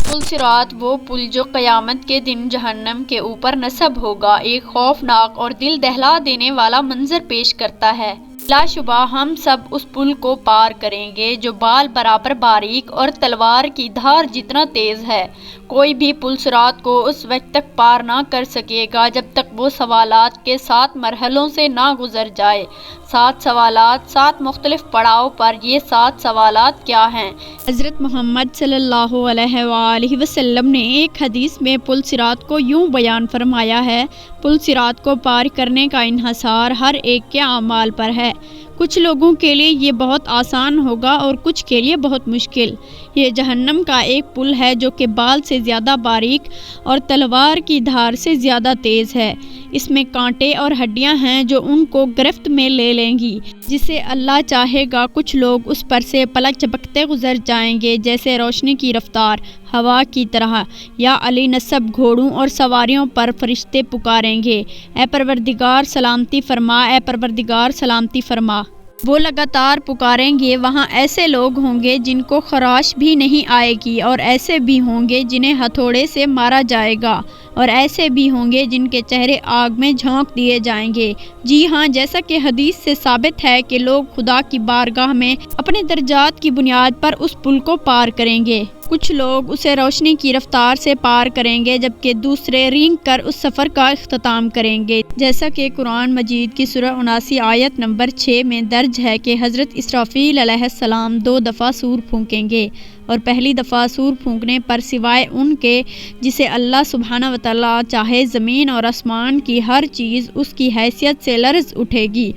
پل صراط وہ پل جو قیامت کے دن جہنم کے اوپر نصب ہوگا، ایک خوفناک اور دل دہلا دینے والا منظر پیش کرتا ہے۔ لا شبہ ہم سب اس پل کو پار کریں گے جو بال برابر باریک اور تلوار کی دھار جتنا تیز ہے۔ کوئی بھی پل صراط کو اس وقت تک پار نہ کر سکے گا جب تک وہ سوالات کے 7 مرحلوں سے نہ گزر جائے۔ 7 سوالات، 7 مختلف پڑاؤ پر۔ یہ 7 سوالات کیا ہیں؟ حضرت محمد صلی اللہ علیہ وآلہ وسلم نے ایک حدیث میں پل صراط کو یوں بیان فرمایا ہے: پل صراط کو پار کرنے کا انحصار ہر ایک کے اعمال پر ہے۔ کچھ لوگوں کے لیے یہ بہت آسان ہوگا اور کچھ کے لیے بہت مشکل۔ یہ جہنم کا ایک پل ہے جو کہ بال سے زیادہ باریک اور تلوار کی دھار سے زیادہ تیز ہے۔ اس میں کانٹے اور ہڈیاں ہیں جو ان کو گرفت میں لے لیں گی۔ جسے اللہ چاہے گا کچھ لوگ اس پر سے پلک جھپکتے گزر جائیں گے جیسے روشنی کی رفتار ہوا کی طرح، یا علی نصب گھوڑوں اور سواریوں پر فرشتے پکاریں گے: اے پروردگار سلامتی فرما، اے پروردگار سلامتی فرما۔ وہ لگاتار پکاریں گے۔ وہاں ایسے لوگ ہوں گے جن کو خراش بھی نہیں آئے گی، اور ایسے بھی ہوں گے جنہیں ہتھوڑے سے مارا جائے گا، اور ایسے بھی ہوں گے جن کے چہرے آگ میں جھونک دیے جائیں گے۔ جی ہاں، جیسا کہ حدیث سے ثابت ہے کہ لوگ خدا کی بارگاہ میں اپنے درجات کی بنیاد پر اس پل کو پار کریں گے۔ کچھ لوگ اسے روشنی کی رفتار سے پار کریں گے، جبکہ دوسرے رینگ کر اس سفر کا اختتام کریں گے، جیسا کہ قرآن مجید کی سورہ 79 آیت نمبر 6 میں درج ہے کہ حضرت اسرافیل علیہ السلام 2 دفعہ سور پھونکیں گے، اور پہلی دفعہ سور پھونکنے پر سوائے ان کے جسے اللہ سبحانہ وتعالیٰ چاہے، زمین اور آسمان کی ہر چیز اس کی حیثیت سے لرز اٹھے گی،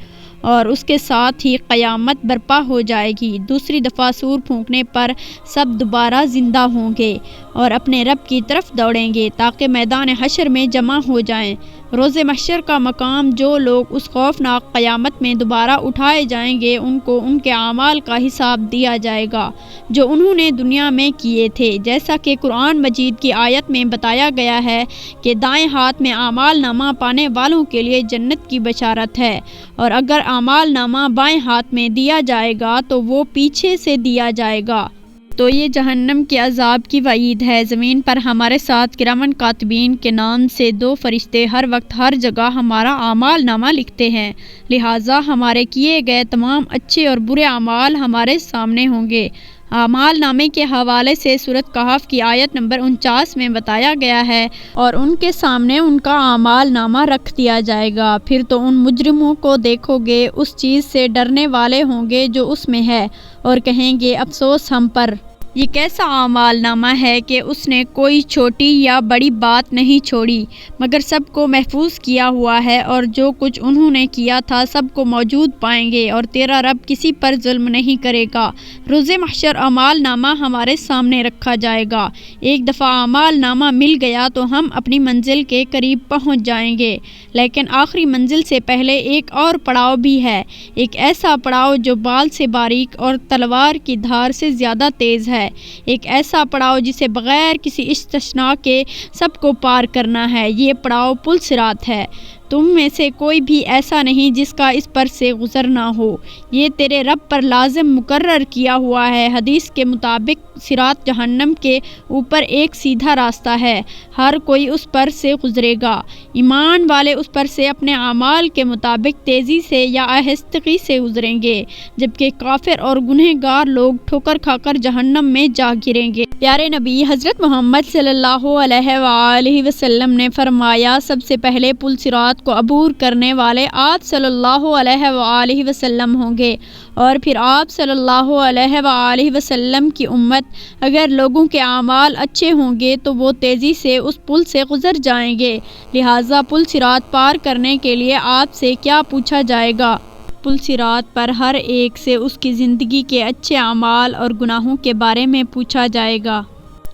اور اس کے ساتھ ہی قیامت برپا ہو جائے گی۔ دوسری دفعہ سور پھونکنے پر سب دوبارہ زندہ ہوں گے اور اپنے رب کی طرف دوڑیں گے تاکہ میدان حشر میں جمع ہو جائیں۔ روز محشر کا مقام: جو لوگ اس خوفناک قیامت میں دوبارہ اٹھائے جائیں گے ان کو ان کے اعمال کا حساب دیا جائے گا جو انہوں نے دنیا میں کیے تھے، جیسا کہ قرآن مجید کی آیت میں بتایا گیا ہے کہ دائیں ہاتھ میں اعمال نامہ پانے والوں کے لیے جنت کی بشارت ہے، اور اگر اعمال نامہ بائیں ہاتھ میں دیا جائے گا تو وہ پیچھے سے دیا جائے گا۔ تو یہ جہنم کے عذاب کی وعید ہے۔ زمین پر ہمارے ساتھ کرامن کاتبین کے نام سے 2 فرشتے ہر وقت ہر جگہ ہمارا اعمال نامہ لکھتے ہیں، لہٰذا ہمارے کیے گئے تمام اچھے اور برے اعمال ہمارے سامنے ہوں گے۔ اعمال نامے کے حوالے سے سورۃ کہف کی آیت نمبر 49 میں بتایا گیا ہے: اور ان کے سامنے ان کا اعمال نامہ رکھ دیا جائے گا، پھر تو ان مجرموں کو دیکھو گے اس چیز سے ڈرنے والے ہوں گے جو اس میں ہے، اور کہیں گے افسوس ہم پر۔ یہ کیسا اعمال نامہ ہے کہ اس نے کوئی چھوٹی یا بڑی بات نہیں چھوڑی، مگر سب کو محفوظ کیا ہوا ہے، اور جو کچھ انہوں نے کیا تھا سب کو موجود پائیں گے، اور تیرا رب کسی پر ظلم نہیں کرے گا۔ روز محشر اعمال نامہ ہمارے سامنے رکھا جائے گا۔ ایک دفعہ اعمال نامہ مل گیا تو ہم اپنی منزل کے قریب پہنچ جائیں گے، لیکن آخری منزل سے پہلے ایک اور پڑاؤ بھی ہے، ایک ایسا پڑاؤ جو بال سے باریک اور تلوار کی دھار سے زیادہ تیز ہے، ایک ایسا پڑاؤ جسے بغیر کسی استثناء کے سب کو پار کرنا ہے۔ یہ پڑاؤ پل صراط ہے۔ تم میں سے کوئی بھی ایسا نہیں جس کا اس پر سے گزر نہ ہو۔ یہ تیرے رب پر لازم مقرر کیا ہوا ہے۔ حدیث کے مطابق صراط جہنم کے اوپر ایک سیدھا راستہ ہے، ہر کوئی اس پر سے گزرے گا۔ ایمان والے اس پر سے اپنے اعمال کے مطابق تیزی سے یا آہستگی سے گزریں گے، جبکہ کافر اور گنہگار لوگ ٹھوکر کھا کر جہنم میں جا گریں گے۔ پیارے نبی حضرت محمد صلی اللہ علیہ وآلہ وسلم نے فرمایا: سب سے پہلے پل صراط کو عبور کرنے والے آپ صلی اللہ علیہ وآلہ وسلم ہوں گے، اور پھر آپ صلی اللہ علیہ وآلہ وسلم کی امت اگر لوگوں کے اعمال اچھے ہوں گے تو وہ تیزی سے اس پل سے گزر جائیں گے، لہٰذا پل صراط پار کرنے کے لیے آپ سے کیا پوچھا جائے گا؟ پل صراط پر ہر ایک سے اس کی زندگی کے اچھے اعمال اور گناہوں کے بارے میں پوچھا جائے گا۔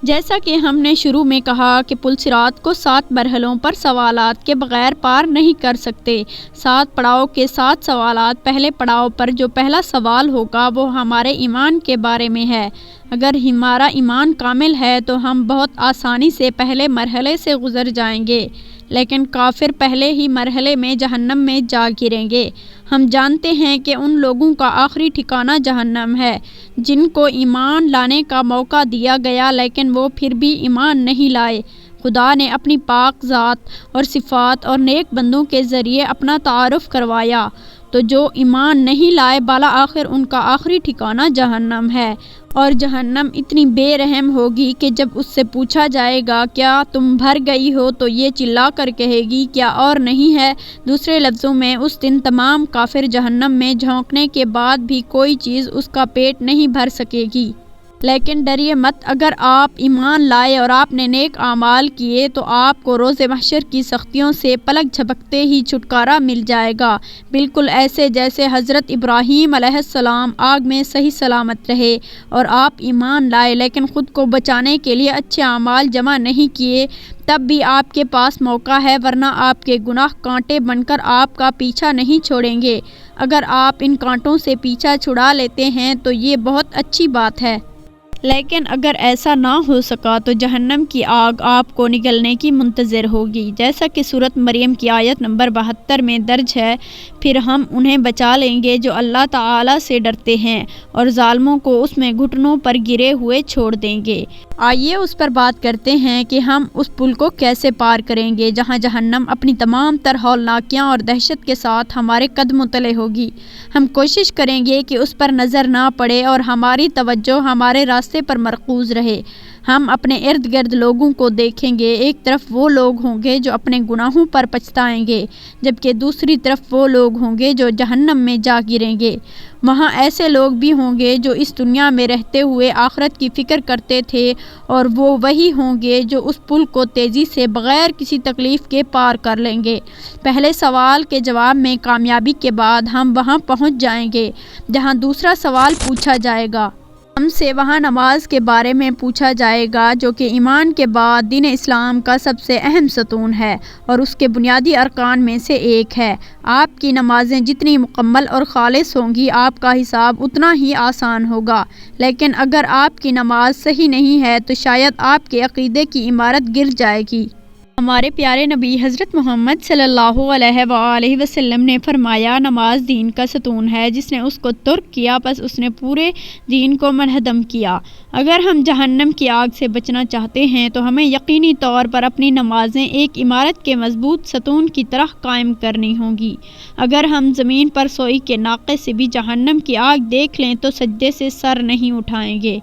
جیسا کہ ہم نے شروع میں کہا کہ پل صراط کو 7 مرحلوں پر سوالات کے بغیر پار نہیں کر سکتے۔ 7 پڑاؤ کے 7 سوالات۔ پہلے پڑاؤ پر جو پہلا سوال ہوگا وہ ہمارے ایمان کے بارے میں ہے۔ اگر ہمارا ایمان کامل ہے تو ہم بہت آسانی سے پہلے مرحلے سے گزر جائیں گے، لیکن کافر پہلے ہی مرحلے میں جہنم میں جا گریں گے۔ ہم جانتے ہیں کہ ان لوگوں کا آخری ٹھکانہ جہنم ہے جن کو ایمان لانے کا موقع دیا گیا لیکن وہ پھر بھی ایمان نہیں لائے۔ خدا نے اپنی پاک ذات اور صفات اور نیک بندوں کے ذریعے اپنا تعارف کروایا، تو جو ایمان نہیں لائے بالآخر ان کا آخری ٹھکانہ جہنم ہے، اور جہنم اتنی بے رحم ہوگی کہ جب اس سے پوچھا جائے گا کیا تم بھر گئی ہو تو یہ چلا کر کہے گی کیا اور نہیں ہے۔ دوسرے لفظوں میں اس دن تمام کافر جہنم میں جھونکنے کے بعد بھی کوئی چیز اس کا پیٹ نہیں بھر سکے گی۔ لیکن ڈریے مت، اگر آپ ایمان لائے اور آپ نے نیک اعمال کیے تو آپ کو روز محشر کی سختیوں سے پلک جھپکتے ہی چھٹکارا مل جائے گا، بالکل ایسے جیسے حضرت ابراہیم علیہ السلام آگ میں صحیح سلامت رہے اور آپ ایمان لائے لیکن خود کو بچانے کے لیے اچھے اعمال جمع نہیں کیے، تب بھی آپ کے پاس موقع ہے، ورنہ آپ کے گناہ کانٹے بن کر آپ کا پیچھا نہیں چھوڑیں گے۔ اگر آپ ان کانٹوں سے پیچھا چھڑا لیتے ہیں تو یہ بہت اچھی بات ہے، لیکن اگر ایسا نہ ہو سکا تو جہنم کی آگ آپ کو نگلنے کی منتظر ہوگی، جیسا کہ سورۃ مریم کی آیت نمبر 72 میں درج ہے۔ پھر ہم انہیں بچا لیں گے جو اللہ تعالیٰ سے ڈرتے ہیں اور ظالموں کو اس میں گھٹنوں پر گرے ہوئے چھوڑ دیں گے۔ آئیے اس پر بات کرتے ہیں کہ ہم اس پل کو کیسے پار کریں گے جہاں جہنم اپنی تمام تر ہولناکیاں اور دہشت کے ساتھ ہمارے قدموں تلے ہوگی۔ ہم کوشش کریں گے کہ اس پر نظر نہ پڑے اور ہماری توجہ ہمارے راستے پر مرکوز رہے۔ ہم اپنے ارد گرد لوگوں کو دیکھیں گے، ایک طرف وہ لوگ ہوں گے جو اپنے گناہوں پر پچھتائیں گے، جبکہ دوسری طرف وہ لوگ ہوں گے جو جہنم میں جا گریں گے۔ وہاں ایسے لوگ بھی ہوں گے جو اس دنیا میں رہتے ہوئے آخرت کی فکر کرتے تھے، اور وہ وہی ہوں گے جو اس پل کو تیزی سے بغیر کسی تکلیف کے پار کر لیں گے۔ پہلے سوال کے جواب میں کامیابی کے بعد ہم وہاں پہنچ جائیں گے جہاں دوسرا سوال پوچھا جائے گا۔ ہم سے وہاں نماز کے بارے میں پوچھا جائے گا جو کہ ایمان کے بعد دین اسلام کا سب سے اہم ستون ہے اور اس کے بنیادی ارکان میں سے ایک ہے۔ آپ کی نمازیں جتنی مکمل اور خالص ہوں گی آپ کا حساب اتنا ہی آسان ہوگا، لیکن اگر آپ کی نماز صحیح نہیں ہے تو شاید آپ کے عقیدے کی عمارت گر جائے گی۔ ہمارے پیارے نبی حضرت محمد صلی اللہ علیہ وآلہ وسلم نے فرمایا، نماز دین کا ستون ہے، جس نے اس کو ترک کیا بس اس نے پورے دین کو منہدم کیا۔ اگر ہم جہنم کی آگ سے بچنا چاہتے ہیں تو ہمیں یقینی طور پر اپنی نمازیں ایک عمارت کے مضبوط ستون کی طرح قائم کرنی ہوں گی۔ اگر ہم زمین پر سوئی کے ناقے سے بھی جہنم کی آگ دیکھ لیں تو سجدے سے سر نہیں اٹھائیں گے۔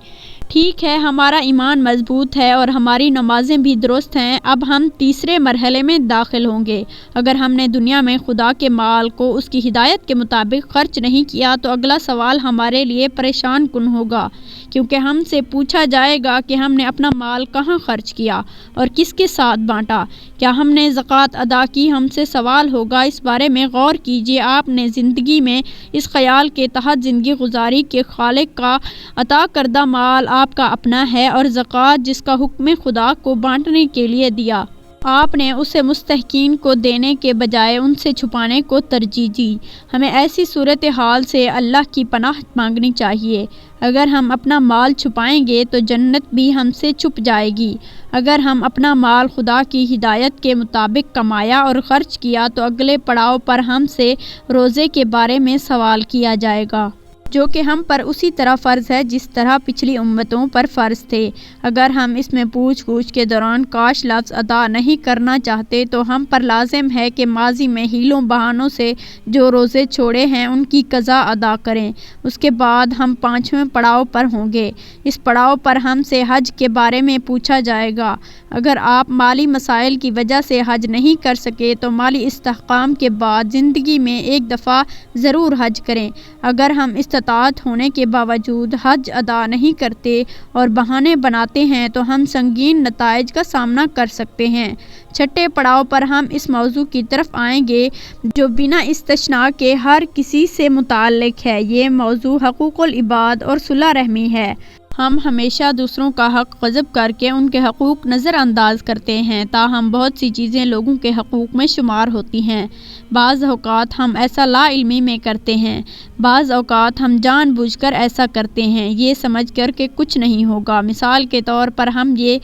ٹھیک ہے، ہمارا ایمان مضبوط ہے اور ہماری نمازیں بھی درست ہیں، اب ہم تیسرے مرحلے میں داخل ہوں گے۔ اگر ہم نے دنیا میں خدا کے مال کو اس کی ہدایت کے مطابق خرچ نہیں کیا تو اگلا سوال ہمارے لیے پریشان کن ہوگا، کیونکہ ہم سے پوچھا جائے گا کہ ہم نے اپنا مال کہاں خرچ کیا اور کس کے ساتھ بانٹا، کیا ہم نے زکوٰۃ ادا کی۔ ہم سے سوال ہوگا، اس بارے میں غور کیجیے، آپ نے زندگی میں اس خیال کے تحت زندگی گزاری کہ خالق کا عطا کردہ مال آپ کا اپنا ہے اور زکوٰۃ جس کا حکم خدا کو بانٹنے کے لیے دیا، آپ نے اسے مستحقین کو دینے کے بجائے ان سے چھپانے کو ترجیح دی۔ ہمیں ایسی صورتحال سے اللہ کی پناہ مانگنی چاہیے۔ اگر ہم اپنا مال چھپائیں گے تو جنت بھی ہم سے چھپ جائے گی۔ اگر ہم اپنا مال خدا کی ہدایت کے مطابق کمایا اور خرچ کیا تو اگلے پڑاؤ پر ہم سے روزے کے بارے میں سوال کیا جائے گا، جو کہ ہم پر اسی طرح فرض ہے جس طرح پچھلی امتوں پر فرض تھے۔ اگر ہم اس میں پوچھ گچھ کے دوران کاش لفظ ادا نہیں کرنا چاہتے تو ہم پر لازم ہے کہ ماضی میں حیلوں بہانوں سے جو روزے چھوڑے ہیں ان کی قضا ادا کریں۔ اس کے بعد ہم 5ویں پڑاؤ پر ہوں گے۔ اس پڑاؤ پر ہم سے حج کے بارے میں پوچھا جائے گا۔ اگر آپ مالی مسائل کی وجہ سے حج نہیں کر سکے تو مالی استحکام کے بعد زندگی میں ایک دفعہ ضرور حج کریں۔ اگر ہم استطاعت ہونے کے باوجود حج ادا نہیں کرتے اور بہانے بناتے ہیں تو ہم سنگین نتائج کا سامنا کر سکتے ہیں۔ 6 پڑاؤ پر ہم اس موضوع کی طرف آئیں گے جو بنا استثناء کے ہر کسی سے متعلق ہے، یہ موضوع حقوق العباد اور صلہ رحمی ہے۔ ہم ہمیشہ دوسروں کا حق غصب کر کے ان کے حقوق نظر انداز کرتے ہیں، تاہم بہت سی چیزیں لوگوں کے حقوق میں شمار ہوتی ہیں۔ بعض اوقات ہم ایسا لا علمی میں کرتے ہیں، بعض اوقات ہم جان بوجھ کر ایسا کرتے ہیں، یہ سمجھ کر کہ کچھ نہیں ہوگا۔ مثال کے طور پر ہم یہ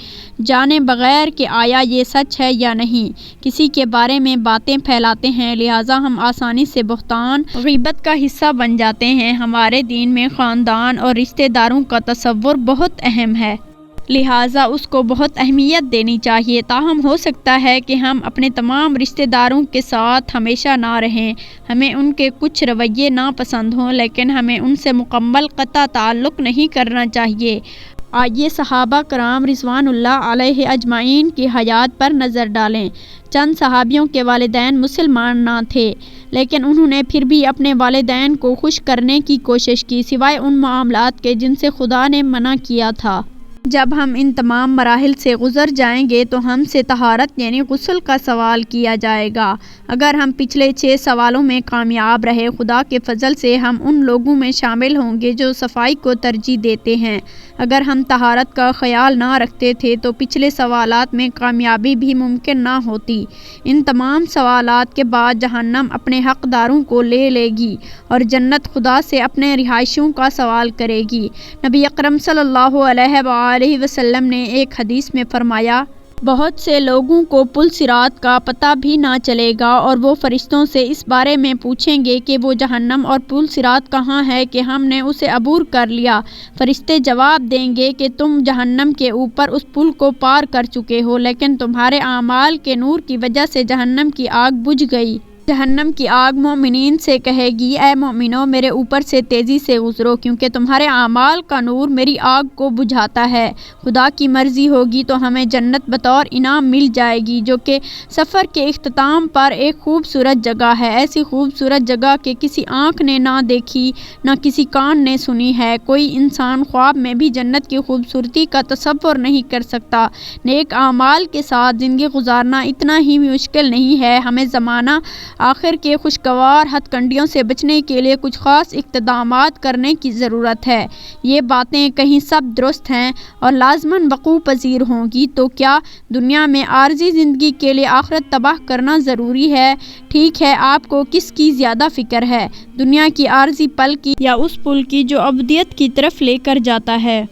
جانے بغیر کہ آیا یہ سچ ہے یا نہیں، کسی کے بارے میں باتیں پھیلاتے ہیں، لہٰذا ہم آسانی سے بہتان، غیبت کا حصہ بن جاتے ہیں۔ ہمارے دین میں خاندان اور رشتہ داروں کا تصور بہت اہم ہے، لہٰذا اس کو بہت اہمیت دینی چاہیے۔ تاہم ہو سکتا ہے کہ ہم اپنے تمام رشتہ داروں کے ساتھ ہمیشہ نہ رہیں، ہمیں ان کے کچھ رویے ناپسند ہوں، لیکن ہمیں ان سے مکمل قطع تعلق نہیں کرنا چاہیے۔ آئیے صحابہ کرام رضوان اللہ علیہ اجمعین کی حیات پر نظر ڈالیں۔ چند صحابیوں کے والدین مسلمان نہ تھے، لیکن انہوں نے پھر بھی اپنے والدین کو خوش کرنے کی کوشش کی، سوائے ان معاملات کے جن سے خدا نے منع کیا تھا۔ جب ہم ان تمام مراحل سے گزر جائیں گے تو ہم سے طہارت یعنی غسل کا سوال کیا جائے گا۔ اگر ہم پچھلے 6 سوالوں میں کامیاب رہے، خدا کے فضل سے ہم ان لوگوں میں شامل ہوں گے جو صفائی کو ترجیح دیتے ہیں۔ اگر ہم طہارت کا خیال نہ رکھتے تھے تو پچھلے سوالات میں کامیابی بھی ممکن نہ ہوتی۔ ان تمام سوالات کے بعد جہنم اپنے حقداروں کو لے لے گی اور جنت خدا سے اپنے رہائشیوں کا سوال کرے گی۔ نبی اکرم صلی اللہ علیہ وسلم نے ایک حدیث میں فرمایا، بہت سے لوگوں کو پل صراط کا پتہ بھی نہ چلے گا اور وہ فرشتوں سے اس بارے میں پوچھیں گے کہ وہ جہنم اور پل صراط کہاں ہے کہ ہم نے اسے عبور کر لیا۔ فرشتے جواب دیں گے کہ تم جہنم کے اوپر اس پل کو پار کر چکے ہو، لیکن تمہارے اعمال کے نور کی وجہ سے جہنم کی آگ بجھ گئی۔ جہنم کی آگ مومنین سے کہے گی، اے مومنو میرے اوپر سے تیزی سے گزرو، کیونکہ تمہارے اعمال کا نور میری آگ کو بجھاتا ہے۔ خدا کی مرضی ہوگی تو ہمیں جنت بطور انعام مل جائے گی، جو کہ سفر کے اختتام پر ایک خوبصورت جگہ ہے، ایسی خوبصورت جگہ کہ کسی آنکھ نے نہ دیکھی نہ کسی کان نے سنی ہے۔ کوئی انسان خواب میں بھی جنت کی خوبصورتی کا تصور نہیں کر سکتا۔ نیک اعمال کے ساتھ زندگی گزارنا اتنا ہی مشکل نہیں ہے۔ ہمیں زمانہ آخر کے خوشگوار ہتھ کنڈیوں سے بچنے کے لیے کچھ خاص اقدامات کرنے کی ضرورت ہے۔ یہ باتیں کہیں سب درست ہیں اور لازماً وقوع پذیر ہوں گی، تو کیا دنیا میں عارضی زندگی کے لیے آخرت تباہ کرنا ضروری ہے؟ ٹھیک ہے، آپ کو کس کی زیادہ فکر ہے، دنیا کی عارضی پل کی یا اس پل کی جو ابدیت کی طرف لے کر جاتا ہے؟